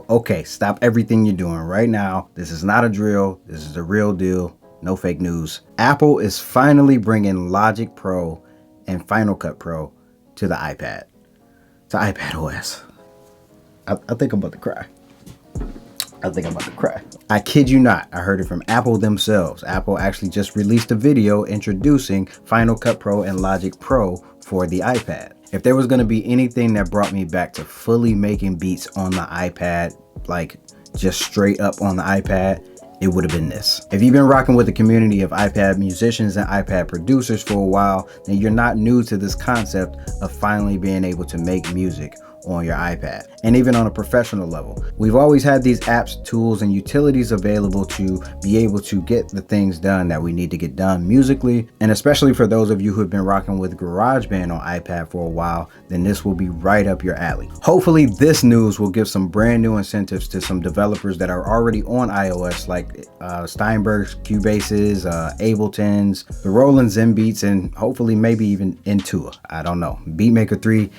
okay, stop everything you're doing right now. This is not a drill. This is the real deal. No fake news. Apple is finally bringing Logic Pro and Final Cut Pro to the iPad, to iPad OS. I think I'm about to cry. I kid you not. I heard it from Apple themselves. Apple actually just released a video introducing Final Cut Pro and Logic Pro for the iPad. If there was going to be anything that brought me back to fully making beats on the iPad, like just straight up on the iPad, it would have been this. If you've been rocking with the community of iPad musicians and iPad producers for a while, then you're not new to this concept of finally being able to make music on your iPad, and even on a professional level. We've always had these apps, tools, and utilities available to be able to get the things done that we need to get done musically, and especially for those of you who have been rocking with GarageBand on iPad for a while, then this will be right up your alley. Hopefully this news will give some brand new incentives to some developers that are already on iOS, like Steinberg's, Cubase's, Ableton's, the Roland Zen Beats, and hopefully maybe even Intua. I don't know. Beatmaker 3,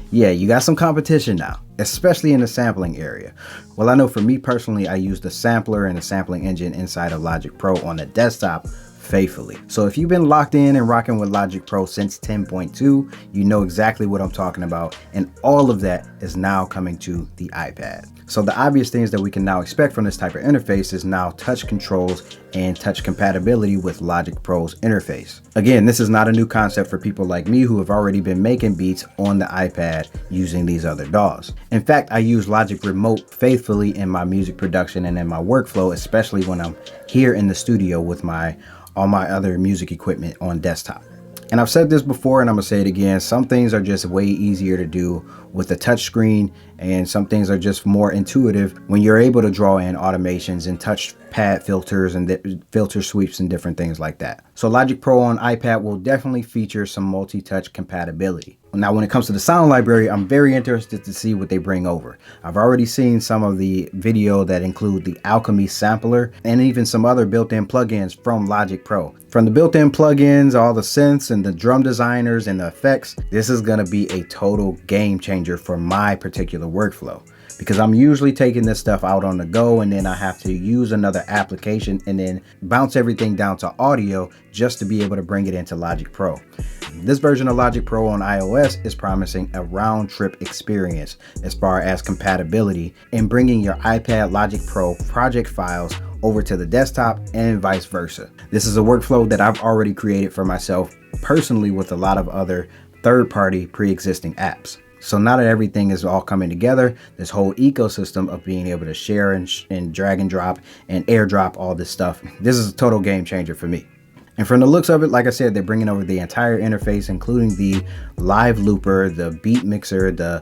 yeah, you got some competition now, especially in the sampling area. Well, I know for me personally, I use the sampler and the sampling engine inside of Logic Pro on the desktop faithfully. So if you've been locked in and rocking with Logic Pro since 10.2, you know exactly what I'm talking about. And all of that is now coming to the iPad. So the obvious things that we can now expect from this type of interface is now touch controls and touch compatibility with Logic Pro's interface. Again, this is not a new concept for people like me who have already been making beats on the iPad using these other DAWs. In fact, I use Logic Remote faithfully in my music production and in my workflow, especially when I'm here in the studio with all my other music equipment on desktop. And I've said this before and I'm gonna say it again, some things are just way easier to do with the touch screen, and some things are just more intuitive when you're able to draw in automations and touch pad filters and filter sweeps and different things like that. So Logic Pro on iPad will definitely feature some multi-touch compatibility. Now when it comes to the sound library, I'm very interested to see what they bring over. I've already seen some of the video that include the Alchemy sampler and even some other built-in plugins from Logic Pro. From the built-in plugins, all the synths and the drum designers and the effects, this is gonna be a total game changer for my particular workflow, because I'm usually taking this stuff out on the go and then I have to use another application and then bounce everything down to audio just to be able to bring it into Logic Pro. This version of Logic Pro on iOS is promising a round-trip experience as far as compatibility and bringing your iPad Logic Pro project files over to the desktop and vice versa. This is a workflow that I've already created for myself personally with a lot of other third-party pre-existing apps. So now that everything is all coming together, this whole ecosystem of being able to share and drag and drop and airdrop all this stuff, this is a total game changer for me. And from the looks of it, like I said, they're bringing over the entire interface, including the live looper, the beat mixer, the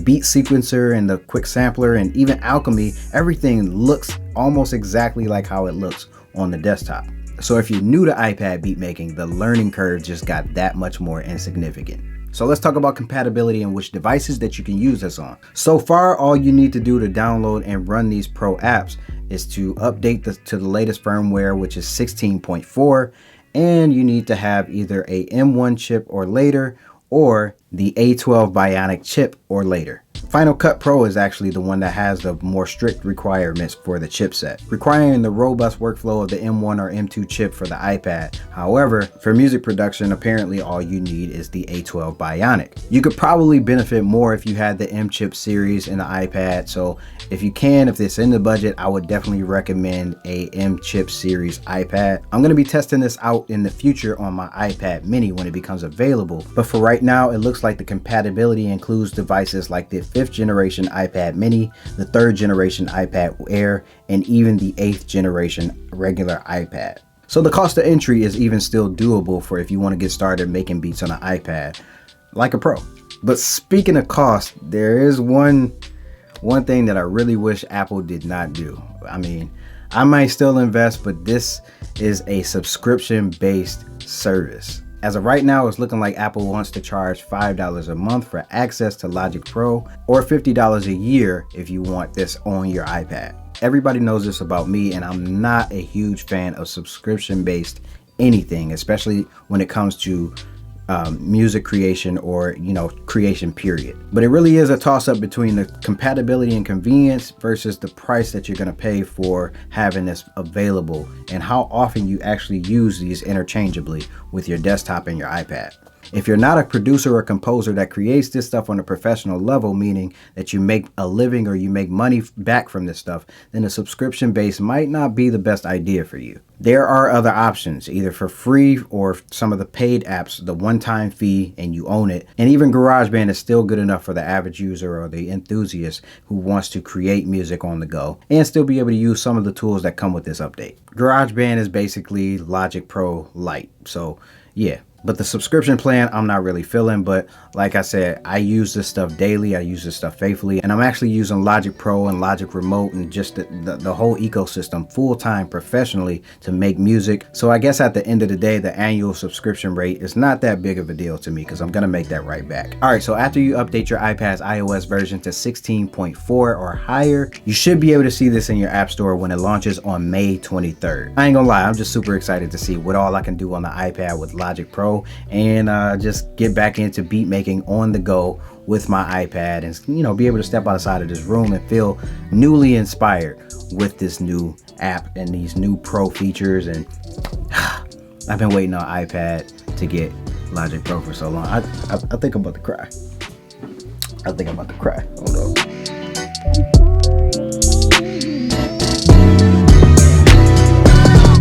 beat sequencer, and the quick sampler, and even Alchemy. Everything looks almost exactly like how it looks on the desktop. So if you're new to iPad beat making, the learning curve just got that much more insignificant. So let's talk about compatibility and which devices that you can use this on. So far, all you need to do to download and run these Pro apps is to update to the latest firmware, which is 16.4, and you need to have either a M1 chip or later, or the A12 Bionic chip or later. Final Cut Pro is actually the one that has the more strict requirements for the chipset, requiring the robust workflow of the M1 or M2 chip for the iPad. However, for music production, apparently all you need is the A12 Bionic. You could probably benefit more if you had the M chip series in the iPad, so if it's in the budget, I would definitely recommend a M chip series iPad. I'm going to be testing this out in the future on my iPad mini when it becomes available, but for right now, it looks like the compatibility includes devices like the 5th generation iPad mini, the 3rd generation iPad Air, and even the 8th generation regular iPad. So the cost of entry is even still doable for if you want to get started making beats on an iPad like a Pro. But speaking of cost, there is one thing that I really wish Apple did not do. I mean, I might still invest, but this is a subscription-based service. As of right now, it's looking like Apple wants to charge $5 a month for access to Logic Pro, or $50 a year if you want this on your iPad. Everybody knows this about me, and I'm not a huge fan of subscription-based anything, especially when it comes to music creation or, you know, creation period. But it really is a toss up between the compatibility and convenience versus the price that you're going to pay for having this available, and how often you actually use these interchangeably with your desktop and your iPad. If you're not a producer or composer that creates this stuff on a professional level, meaning that you make a living or you make money back from this stuff, then a subscription base might not be the best idea for you. There are other options, either for free or some of the paid apps, the one-time fee, and you own it. And even GarageBand is still good enough for the average user or the enthusiast who wants to create music on the go and still be able to use some of the tools that come with this update. GarageBand is basically Logic Pro Lite. So yeah. But the subscription plan, I'm not really feeling. But like I said, I use this stuff daily. I use this stuff faithfully. And I'm actually using Logic Pro and Logic Remote and just the whole ecosystem full-time professionally to make music. So I guess at the end of the day, the annual subscription rate is not that big of a deal to me because I'm going to make that right back. All right, so after you update your iPad's iOS version to 16.4 or higher, you should be able to see this in your App Store when it launches on May 23rd. I ain't gonna lie, I'm just super excited to see what all I can do on the iPad with Logic Pro, and just get back into beat making on the go with my iPad, and, you know, be able to step outside of this room and feel newly inspired with this new app and these new pro features. And I've been waiting on iPad to get Logic Pro for so long. I think I'm about to cry. I think I'm about to cry. Hold on.